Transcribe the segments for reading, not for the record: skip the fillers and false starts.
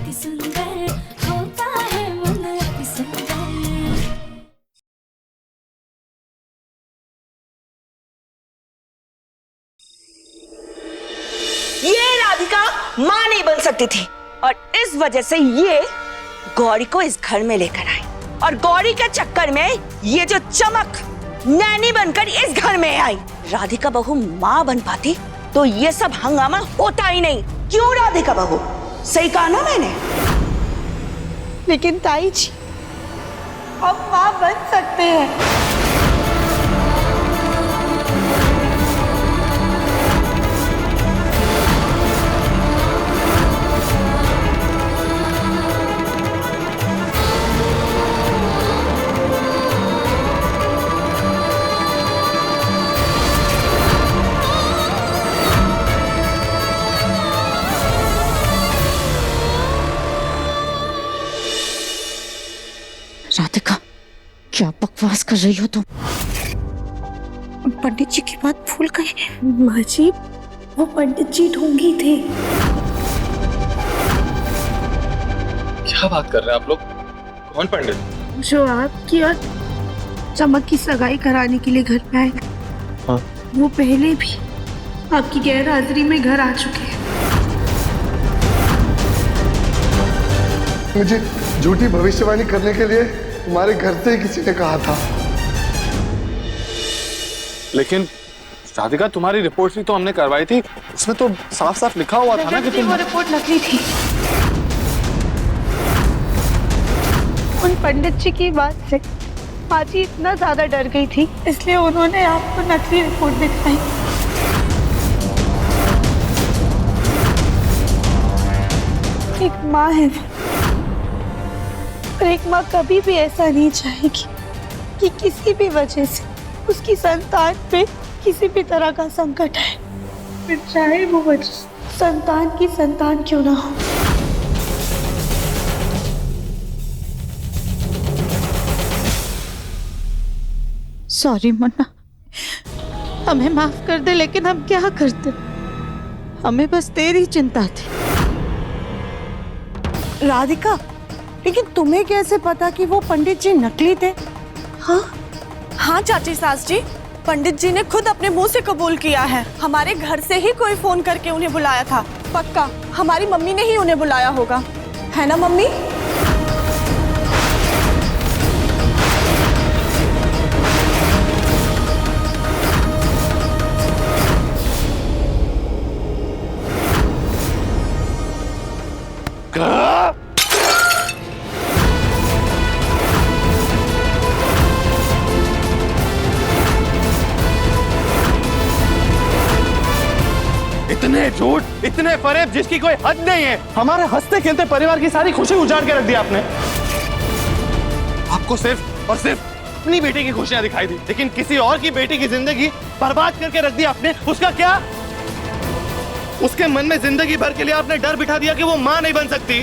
अति सुंदर होता है मन अति सुंदर। ये राधिका मां नहीं बन सकती थी और इस वजह से ये गौरी को इस घर में लेकर आई और गौरी के चक्कर में ये जो चमक नैनी बनकर इस घर में आई। राधिका बहू मां बन पाती तो ये सब हंगामा होता ही नहीं। क्यों राधिका बहू? सही कहा ना मैंने? लेकिन ताई जी हम मां बन सकते हैं। राधिका, क्या बकवास कर रही हो तुम? पंडित जी की बात भूल गई? माँ जी, वो पंडित जी ढोंगी थे। क्या बात कर रहे हैं आप लोग? कौन पंडित? जो आपकी और चमक की सगाई कराने के लिए घर पे आए। हाँ। वो पहले भी आपकी गैर हाजिरी में घर आ चुके हैं। मुझे झूठी भविष्यवाणी करने के लिए तुम्हारे घर से ही किसी ने कहा था। लेकिन राधिका, तुम्हारी रिपोर्ट भी तो हमने करवाई थी, उसमें तो साफ साफ लिखा हुआ था ना कि तुम। वो रिपोर्ट नकली थी। उन पंडित जी की बात से माँ जी इतना ज्यादा डर गई थी, इसलिए उन्होंने आपको नकली रिपोर्ट दिखाई। एक माँ है और एक माँ कभी भी ऐसा नहीं चाहेगी कि किसी भी वजह से उसकी संतान पे किसी भी तरह का संकट आए, फिर चाहे वो वजह संतान की संतान क्यों ना हो। सॉरी मुन्ना, हमें माफ कर दे, लेकिन हम क्या करते? हमें बस तेरी चिंता थी। राधिका, लेकिन तुम्हें कैसे पता कि वो पंडित जी नकली थे? हाँ चाची सास जी, पंडित जी ने खुद अपने मुंह से कबूल किया है। हमारे घर से ही कोई फोन करके उन्हें बुलाया था। पक्का हमारी मम्मी ने ही उन्हें बुलाया होगा, है ना मम्मी? इतने झूठ, इतने फरेब जिसकी कोई हद नहीं है। हमारे हंसते खेलते परिवार की सारी खुशी उजाड़ के रख दी आपने। आपको सिर्फ और सिर्फ अपनी बेटी की खुशियां दिखाई दी, लेकिन किसी और की बेटी की जिंदगी बर्बाद करके रख दी आपने। उसका क्या? उसके मन में जिंदगी भर के लिए आपने डर बिठा दिया कि वो मां नहीं बन सकती।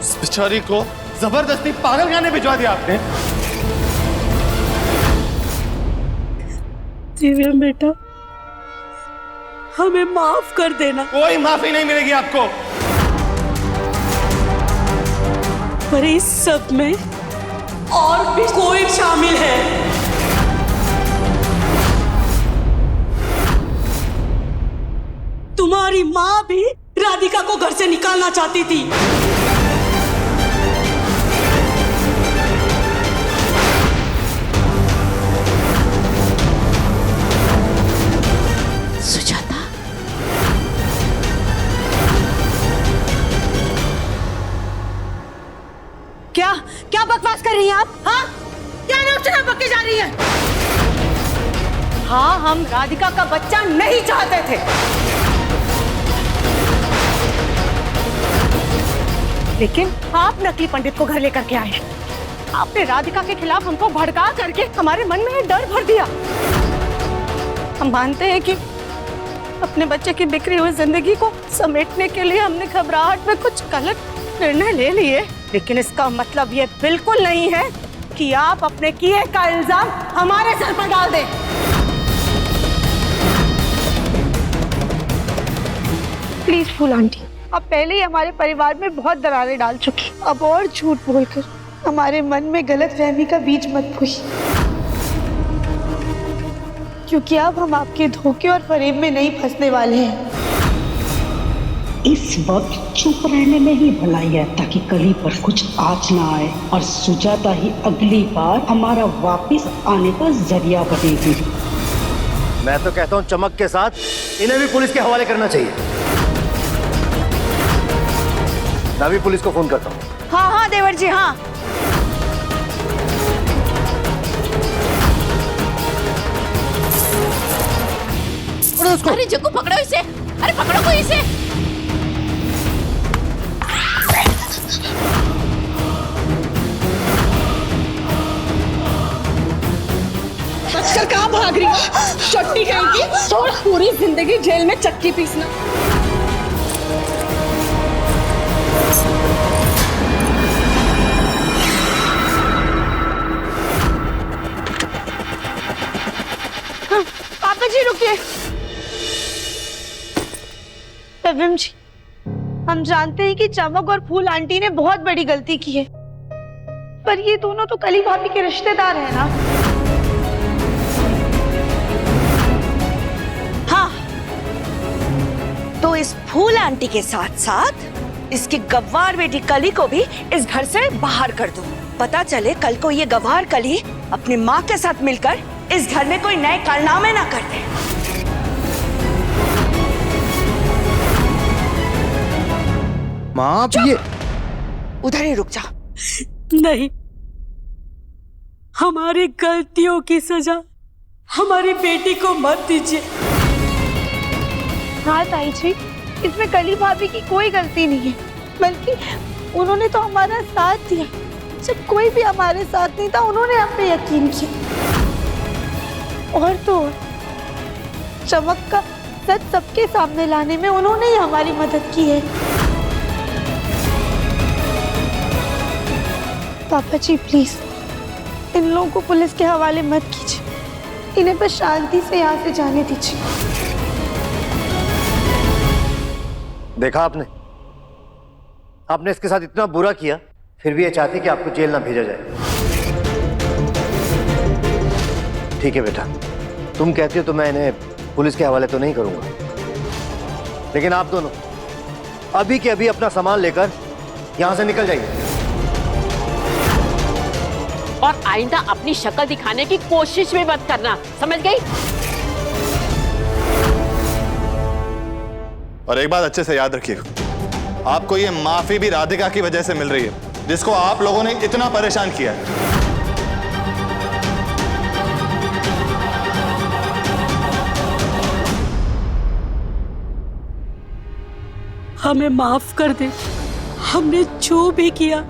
उस बेचारी को जबरदस्ती पागलखाने भिजवा दिया आपने। दिव्या बेटा, हमें माफ कर देना। कोई माफी नहीं मिलेगी आपको। पर इस सब में और भी कोई शामिल है। तुम्हारी माँ भी राधिका को घर से निकालना चाहती थी। सुजाता, क्या क्या बकवास कर रही हैं आप? हाँ, क्या नौचना बकी जा रही है? हाँ, हम राधिका का बच्चा नहीं चाहते थे, लेकिन आप नकली पंडित को घर लेकर के आए। आपने राधिका के खिलाफ हमको भड़का करके हमारे मन में डर भर दिया। हम मानते हैं कि अपने बच्चे की बिखरी हुई जिंदगी को समेटने के लिए हमने घबराहट में कुछ गलत निर्णय ले लिए, लेकिन इसका मतलब ये बिल्कुल नहीं है कि आप अपने किए का इल्जाम हमारे सर पर डाल दें। प्लीज फूल आंटी, आप पहले ही हमारे परिवार में बहुत दरारें डाल चुकी, अब और झूठ बोलकर हमारे मन में गलतफहमी का बीज मत बोइए, क्योंकि अब हम आपके धोखे और फरेब में नहीं फंसने वाले हैं। इस वक्त चुप रहने में ही भलाई है, ताकि कली पर कुछ आँच ना आए और सुजाता ही अगली बार हमारा वापस आने का जरिया बनेगी। मैं तो कहता हूँ चमक के साथ इन्हें भी पुलिस के हवाले करना चाहिए। मैं भी पुलिस को फोन करता हूँ। हाँ हाँ देवर जी, हाँ। अरे जग्गू पकड़ो इसे, अरे पकड़ो कोई इसे। बचकर कहाँ भाग रही हो? चट्टी कहेगी तो पूरी जिंदगी जेल में चक्की पीसना। पापा जी रुकिए। एवं जी, हम जानते हैं कि चमक और फूल आंटी ने बहुत बड़ी गलती की है, पर ये दोनों तो कली भाभी के रिश्तेदार हैं ना। हाँ, तो इस फूल आंटी के साथ साथ इसकी गवार बेटी कली को भी इस घर से बाहर कर दो। पता चले कल को ये गवार कली अपनी माँ के साथ मिलकर इस घर में कोई नए कारनामे ना कर दे। माँ आप ये उधर ही रुक जा। नहीं, हमारी गलतियों की सजा हमारी बेटी को मत दीजिए। हाँ ताई जी, इसमें कली भाभी की कोई गलती नहीं है, बल्कि उन्होंने तो हमारा साथ दिया। जब कोई भी हमारे साथ नहीं था, उन्होंने हम पे यकीन किया। और तो और, चमक का सच सबके सामने लाने में उन्होंने ही हमारी मदद की है। पापा जी प्लीज इन लोगों को पुलिस के हवाले मत कीजिए, इन्हें बस शांति से यहाँ से जाने दीजिए। देखा आपने इसके साथ इतना बुरा किया, फिर भी ये चाहती कि आपको जेल ना भेजा जाए। ठीक है बेटा, तुम कहती हो तो मैं इन्हें पुलिस के हवाले तो नहीं करूंगा, लेकिन आप दोनों अभी के अभी अपना सामान लेकर यहां से निकल जाइए। और आइंदा अपनी शक्ल दिखाने की कोशिश भी मत करना, समझ गई? और एक बात अच्छे से याद रखिएगा, आपको ये माफी भी राधिका की वजह से मिल रही है, जिसको आप लोगों ने इतना परेशान किया है। हमें माफ कर दे, हमने जो भी किया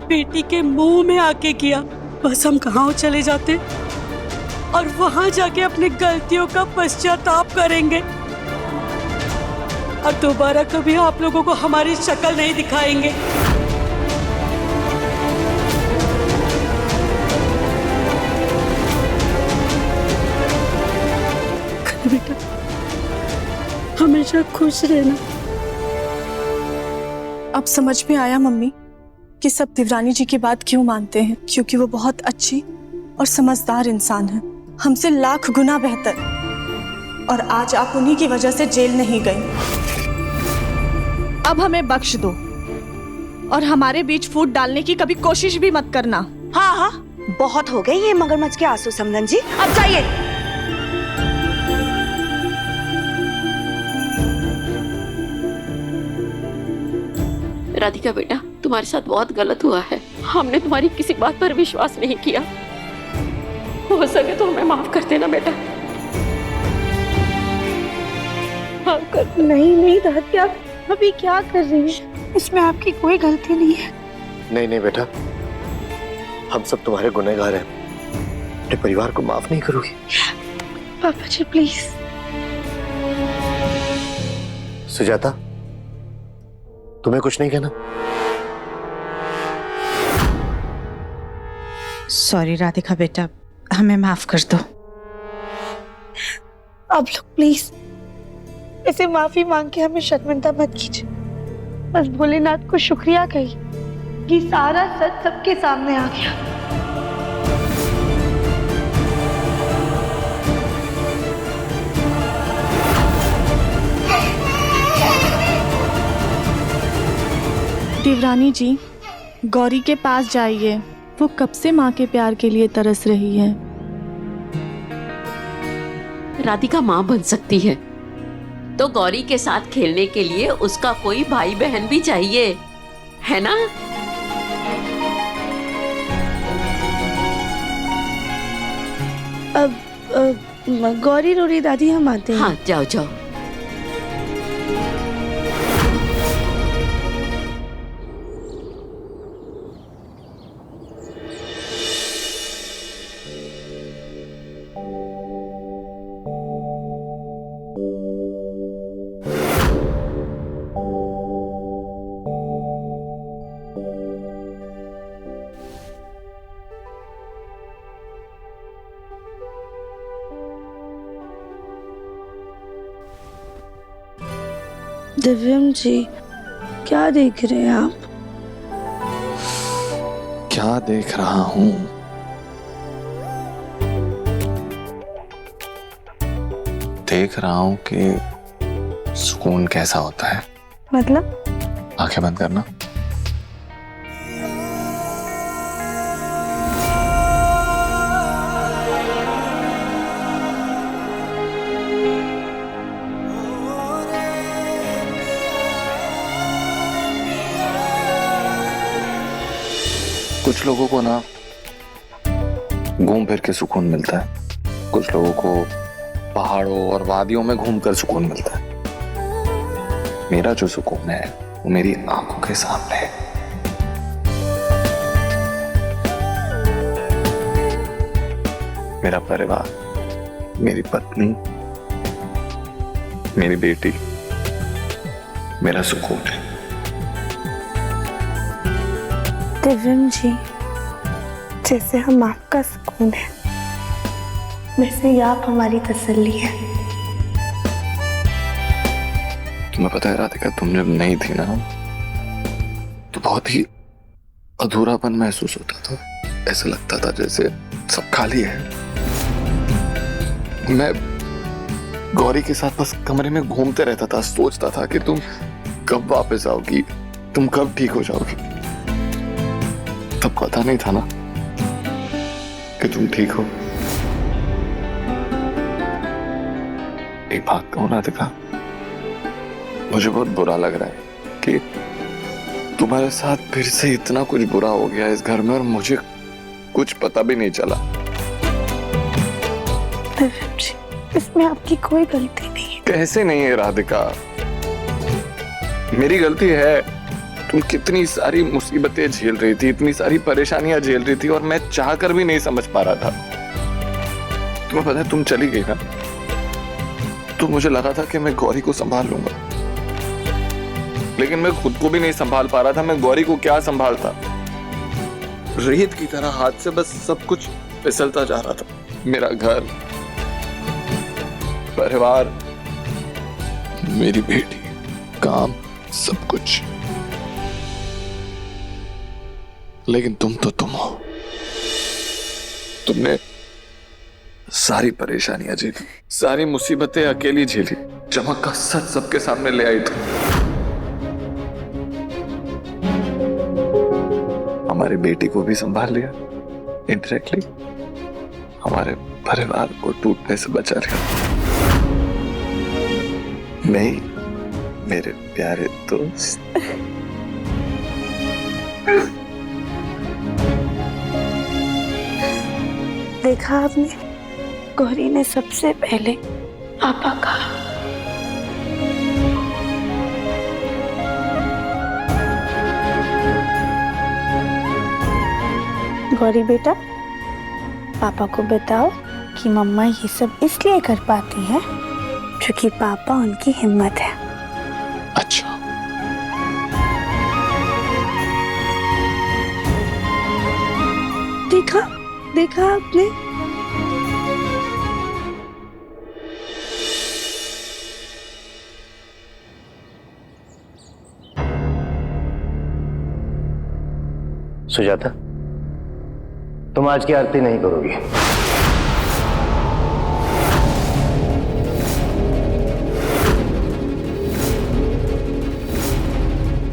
बेटी के मुंह में आके किया। बस हम गांव चले जाते और वहां जाके अपनी गलतियों का पश्चाताप करेंगे और दोबारा कभी आप लोगों को हमारी शक्ल नहीं दिखाएंगे। बेटा, हमेशा खुश रहना। अब समझ में आया मम्मी कि सब देवरानी जी की बात क्यों मानते हैं, क्योंकि वो बहुत अच्छी और समझदार इंसान है, हमसे लाख गुना बेहतर। और आज आप उन्हीं की वजह से जेल नहीं गई। अब हमें बख्श दो और हमारे बीच फूट डालने की कभी कोशिश भी मत करना। हाँ हाँ, बहुत हो गए ये मगरमच्छ के आंसू समधन जी, अब जाइए। राधिका बेटा, तुम्हारे साथ बहुत गलत हुआ है। हमने तुम्हारी किसी बात पर विश्वास नहीं किया। हो सके तो हमें माफ कर देना बेटा। माफ कर। नहीं दादी, आप अभी क्या कर रही हैं? इसमें आपकी कोई गलती नहीं है। नहीं बेटा, हम सब तुम्हारे गुनहगार हैं। अपने परिवार को माफ नहीं करोगी? पापा जी प्लीज। सुजाता, तुम्हें कुछ नहीं कहना? सॉरी राधिका बेटा, हमें माफ कर दो। आप लोग प्लीज ऐसे माफी मांग के हमें शर्मिंदा मत कीजिए। बस भोलेनाथ को शुक्रिया कहिए कि सारा सच सबके सामने आ गया। देवरानी जी, गौरी के पास जाइए, वो कब से माँ के प्यार के लिए तरस रही है। राधिका माँ बन सकती है तो गौरी के साथ खेलने के लिए उसका कोई भाई बहन भी चाहिए, है ना? अब गौरी रोरी दादी हम आते हैं। हाँ, जाओ जाओ। दिव्यम जी, क्या देख रहे हैं आप? क्या देख रहा हूं? देख रहा हूं कि सुकून कैसा होता है। मतलब? आंखें बंद करना। कुछ लोगों को ना घूम फिर के सुकून मिलता है, कुछ लोगों को पहाड़ों और वादियों में घूमकर सुकून मिलता है। मेरा जो सुकून है वो मेरी आंखों के सामने है। मेरा परिवार, मेरी पत्नी, मेरी बेटी मेरा सुकून है। दिव्यम जी, जैसे हम आपका सुकून है, वैसे ही आप हमारी तसल्ली है। तुम्हें पता है राधिका, तुम जब नहीं थी ना तो बहुत ही अधूरापन महसूस होता था। ऐसा लगता था जैसे सब खाली है। मैं गौरी के साथ बस कमरे में घूमते रहता था, सोचता था कि तुम कब वापस आओगी, तुम कब ठीक हो जाओगी। तब पता नहीं था ना कि तुम ठीक हो। एक बात कहूं राधिका, मुझे बहुत बुरा लग रहा है कि तुम्हारे साथ फिर से इतना कुछ बुरा हो गया इस घर में और मुझे कुछ पता भी नहीं चला। इसमें आपकी कोई गलती नहीं है। कैसे नहीं है राधिका? मेरी गलती है। तुम कितनी सारी मुसीबतें झेल रही थी, इतनी सारी परेशानियां झेल रही थी और मैं चाहकर भी नहीं समझ पा रहा था। तुम्हें पता है, तुम चली गई ना तो मुझे लगा था कि मैं गौरी को संभाल लूंगा, लेकिन मैं खुद को भी नहीं संभाल पा रहा था। मैं गौरी को क्या संभालता? रेत की तरह हाथ से बस सब कुछ फिसलता जा रहा था। मेरा घर, परिवार, मेरी बेटी, काम, सब कुछ। लेकिन तुम तो तुम हो। तुमने सारी परेशानियां झेली, सारी मुसीबतें अकेली झेली, चमक का सच सबके सामने ले आई तुम। हमारी बेटी को भी संभाल लिया इनडायरेक्टली, हमारे परिवार को टूटने से बचा लिया। नहीं मेरे प्यारे दोस्त, देखा आपने, गौरी ने सबसे पहले पापा कहा। गौरी बेटा, पापा को बताओ कि मम्मा ये सब इसलिए कर पाती है क्योंकि पापा उनकी हिम्मत है। अच्छा, देखा देखा आपने? सुजाता, तुम आज की आरती नहीं करोगी।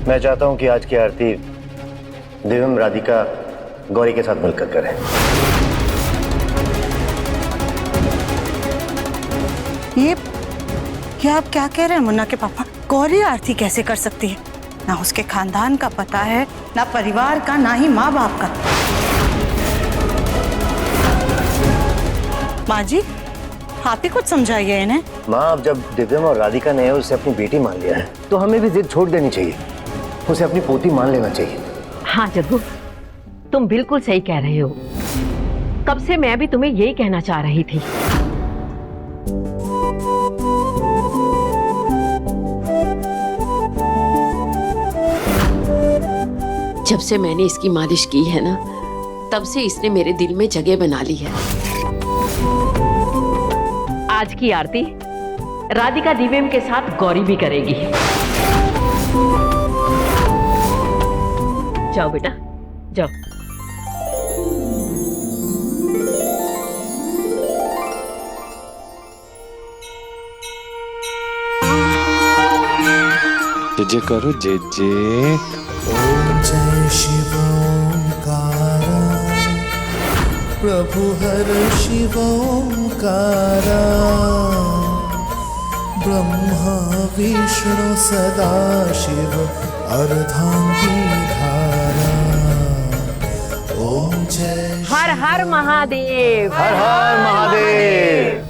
मैं चाहता हूं कि आज की आरती दिव्यम, राधिका, गौरी के साथ मिलकर करें। ये आप क्या कह रहे हैं मुन्ना के पापा? गौरी आरती कैसे कर सकती है? ना उसके खानदान का पता है, ना परिवार का, ना ही माँ बाप का। माँ जी, आप ही कुछ समझाइए इन्हें। माँ, अब जब दिव्यम और राधिका ने उसे अपनी बेटी मान लिया है तो हमें भी जिद छोड़ देनी चाहिए, उसे अपनी पोती मान लेना चाहिए। हाँ जग्गू, तुम बिल्कुल सही कह रहे हो। कब से मैं भी तुम्हें यही कहना चाह रही थी। जब से मैंने इसकी मालिश की है ना, तब से इसने मेरे दिल में जगह बना ली है। आज की आरती राधिका दिव्यम के साथ गौरी भी करेगी। जाओ बेटा, जाओ। जय करो, जय जय। ओम जय शिव ओंकारा, प्रभु हर शिव ओंकारा, ब्रह्मा विष्णु सदा शिव अर्धांगी धारा। ओम जय हर हर महादेव, हर हर महादेव।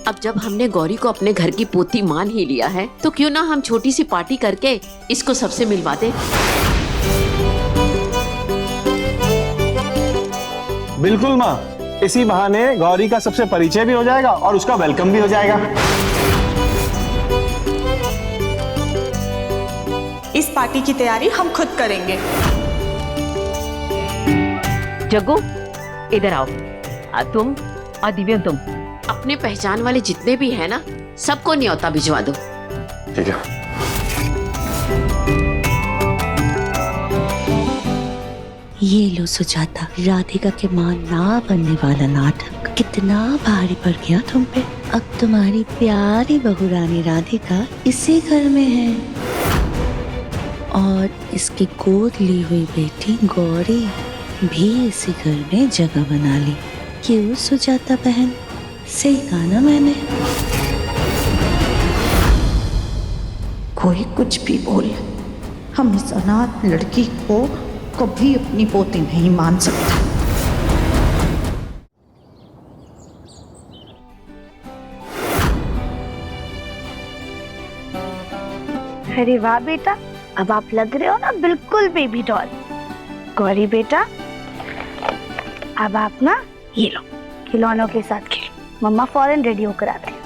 अब जब हमने गौरी को अपने घर की पोती मान ही लिया है, तो क्यों ना हम छोटी सी पार्टी करके इसको सबसे मिलवा दें। बिल्कुल माँ, इसी बहाने गौरी का सबसे परिचय भी हो जाएगा और उसका वेलकम भी हो जाएगा। इस पार्टी की तैयारी हम खुद करेंगे। जग्गू, इधर आओ। तुम और दिव्यम, तुम अपने पहचान वाले जितने भी हैं ना, सबको न्योता भिजवा दो। ठीक है। ये लो सुजाता, राधिका के मां ना बनने वाला नाटक कितना भारी पड़ गया तुम पे। अब तुम्हारी प्यारी बहू रानी राधिका इसी घर में है और इसकी गोद ली हुई बेटी गौरी भी इसी घर में जगह बना ली। क्यों सुजाता बहन, सही कहा ना मैंने? कोई कुछ भी बोले, हम इस अनाथ लड़की को कभी अपनी पोती नहीं मान सकते। अरे वाह बेटा, अब आप लग रहे हो ना बिल्कुल बेबी डॉल। गौरी बेटा, अब आप ना ये लो, खिलौनों के साथ खेलो। मम्मा फौरन रेडी होकर आती है।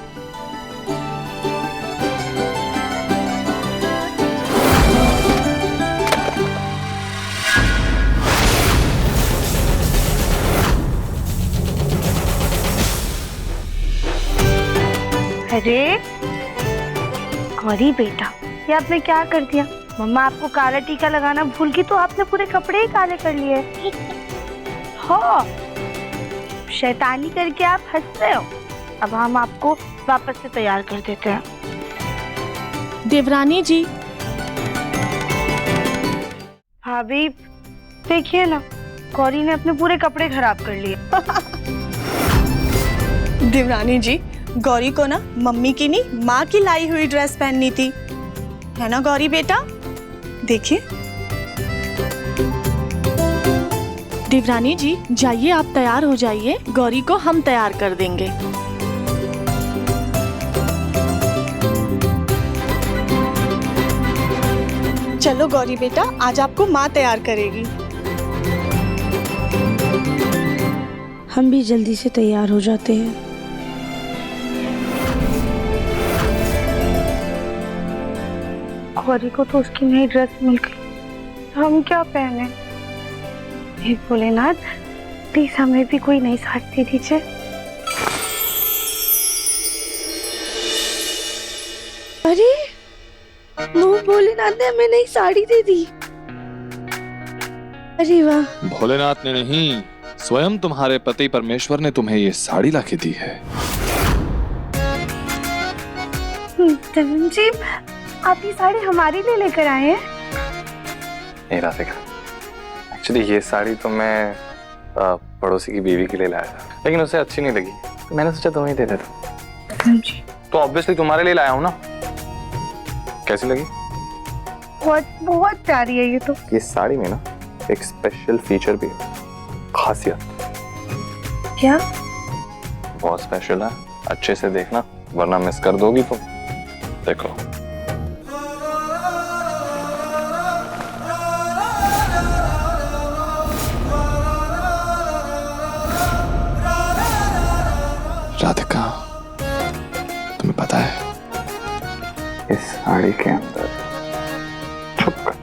अरे गौरी बेटा, ये आपने क्या कर दिया? मम्मा आपको काला टीका लगाना भूल गई तो आपने पूरे कपड़े ही काले कर लिए। हो, शैतानी करके आप हंस रहे हो। अब हम आपको वापस से तैयार कर देते हैं। देवरानी जी, भाभी देखिए ना, गौरी ने अपने पूरे कपड़े खराब कर लिए। देवरानी जी, गौरी को ना मम्मी की नहीं, माँ की लाई हुई ड्रेस पहननी थी, है ना गौरी बेटा? देखिए। देवरानी जी, जाइए आप तैयार हो जाइए, गौरी को हम तैयार कर देंगे। चलो गौरी बेटा, आज आपको माँ तैयार करेगी। हम भी जल्दी से तैयार हो जाते हैं। गौरी को तो उसकी नई ड्रेस मिल गई, हम क्या पहने? हे भोलेनाथ, प्लीज हमें भी कोई नई साड़ी दे दीजिए। भोलेनाथ ने हमें नई साड़ी दे दी। अरे वाह। भोलेनाथ ने नहीं, स्वयं तुम्हारे पति परमेश्वर ने तुम्हें ये साड़ी लाके दी है। तरुण जी, आप ये साड़ी हमारे लिए लेकर आए हैं? नहीं राधिका, एक्चुअली ये साड़ी तो मैं पड़ोसी की बीवी के लिए लाया था, लेकिन उसे अच्छी नहीं लगी तो मैंने सोचा तुम्हें दे देता। तो ऑब्वियसली तुम्हारे लिए लाया हूँ ना। कैसी लगी? बहुत बहुत प्यारी है ये तो। ये साड़ी में ना एक स्पेशल फीचर भी है, खासियत। क्या? बहुत स्पेशल है, अच्छे से देखना वरना मिस कर दोगी तुम। देखो। राधिका, तुम्हें पता है इस साड़ी के अंदर छुपकर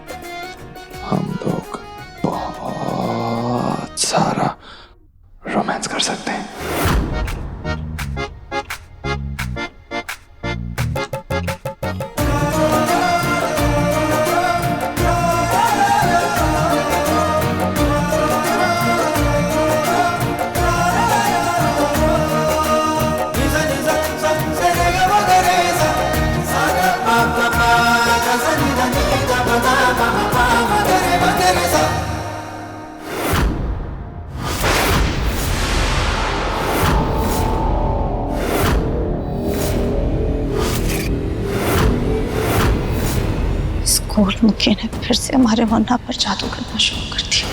हम लोग बहुत सारा रोमांस कर सकते हैं। स्कूल मुखी ने फिर से हमारे मुन्ना पर जादू करना शुरू कर दिया।